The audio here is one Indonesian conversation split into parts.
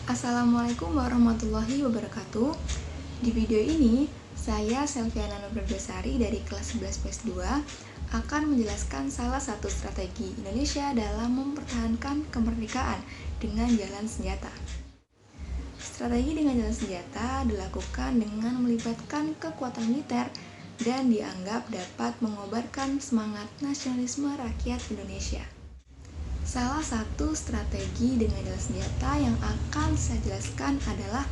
Assalamualaikum warahmatullahi wabarakatuh. Di video ini, saya Selviana Nurbersari dari kelas 11 PS 2 akan menjelaskan salah satu strategi Indonesia dalam mempertahankan kemerdekaan dengan jalan senjata. Strategi dengan jalan senjata dilakukan dengan melibatkan kekuatan militer dan dianggap dapat mengobarkan semangat nasionalisme rakyat Indonesia. Salah satu strategi dengan jalan senjata yang akan saya jelaskan adalah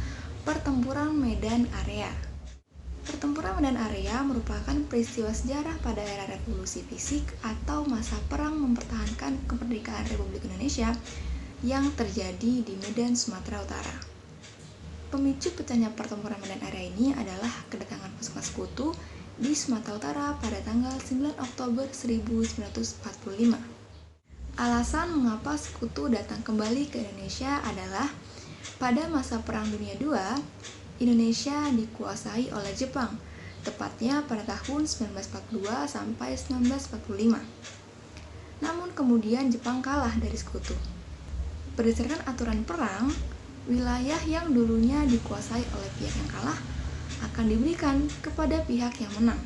pertempuran medan area. Pertempuran medan area merupakan peristiwa sejarah pada era revolusi fisik atau masa perang mempertahankan kemerdekaan Republik Indonesia yang terjadi di Medan, Sumatera Utara. Pemicu pecahnya pertempuran medan area ini adalah kedatangan pasukan sekutu di Sumatera Utara pada tanggal 9 Oktober 1945. Alasan mengapa sekutu datang kembali ke Indonesia adalah pada masa Perang Dunia II, Indonesia dikuasai oleh Jepang, tepatnya pada tahun 1942 sampai 1945. Namun kemudian Jepang kalah dari sekutu. Berdasarkan aturan perang, wilayah yang dulunya dikuasai oleh pihak yang kalah akan diberikan kepada pihak yang menang.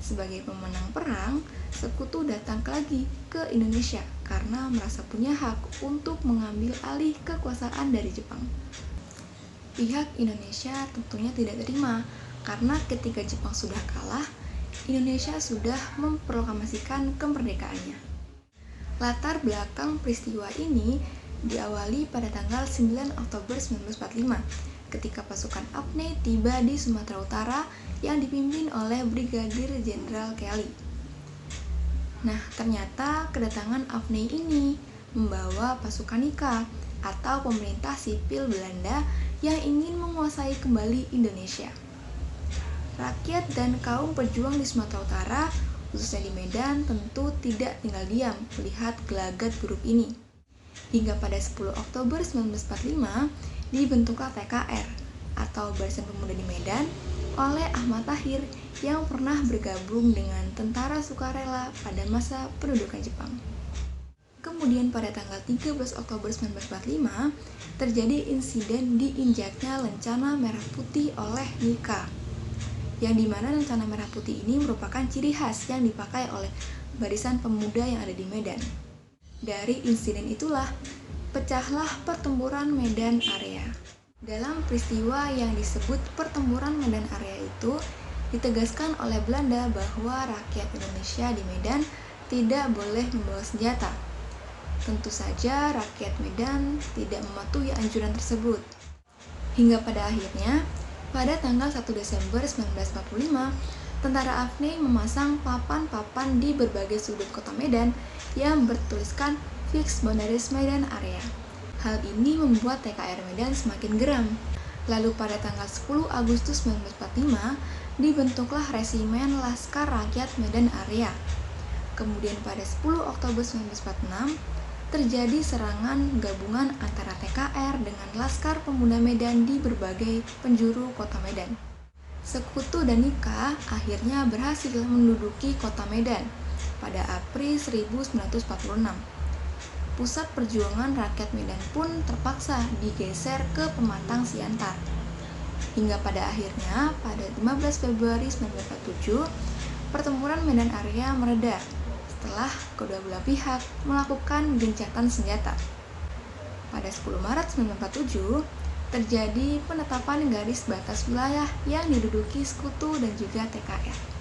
Sebagai pemenang perang, sekutu datang lagi ke Indonesia karena merasa punya hak untuk mengambil alih kekuasaan dari Jepang. Pihak Indonesia tentunya tidak terima karena ketika Jepang sudah kalah, Indonesia sudah memproklamasikan kemerdekaannya. Latar belakang peristiwa ini diawali pada tanggal 9 Oktober 1945 ketika pasukan APNEI tiba di Sumatera Utara yang dipimpin oleh Brigadir Jenderal Kelly. Nah, ternyata kedatangan APNEI ini membawa pasukan NIKA atau pemerintah sipil Belanda yang ingin menguasai kembali Indonesia. Rakyat dan kaum pejuang di Sumatera Utara, khususnya di Medan, tentu tidak tinggal diam melihat gelagat buruk ini. Hingga pada 10 Oktober 1945, dibentuklah TKR atau Barisan Pemuda di Medan oleh Ahmad Tahir yang pernah bergabung dengan tentara sukarela pada masa pendudukan Jepang. Kemudian pada tanggal 13 Oktober 1945 terjadi insiden diinjaknya lencana merah putih oleh NIKA, yang dimana lencana merah putih ini merupakan ciri khas yang dipakai oleh Barisan Pemuda yang ada di Medan. Dari insiden itulah pecahlah pertempuran medan area. Dalam peristiwa yang disebut pertempuran medan area itu, ditegaskan oleh Belanda bahwa rakyat Indonesia di Medan tidak boleh membawa senjata. Tentu saja rakyat Medan tidak mematuhi anjuran tersebut. Hingga pada akhirnya, pada tanggal 1 Desember 1945, tentara APNEI memasang papan-papan di berbagai sudut kota Medan yang bertuliskan Fix Boundaries Medan Area. Hal ini membuat TKR Medan semakin geram. Lalu pada tanggal 10 Agustus 1945, dibentuklah Resimen Laskar Rakyat Medan Area. Kemudian pada 10 Oktober 1946, terjadi serangan gabungan antara TKR dengan Laskar Pemuda Medan di berbagai penjuru kota Medan. Sekutu dan NIKA akhirnya berhasil menduduki kota Medan pada April 1946. Pusat perjuangan rakyat Medan pun terpaksa digeser ke Pematang Siantar. Hingga pada akhirnya, pada 15 Februari 1947, pertempuran medan area mereda setelah kedua belah pihak melakukan gencatan senjata. Pada 10 Maret 1947, terjadi penetapan garis batas wilayah yang diduduki sekutu dan juga TKR.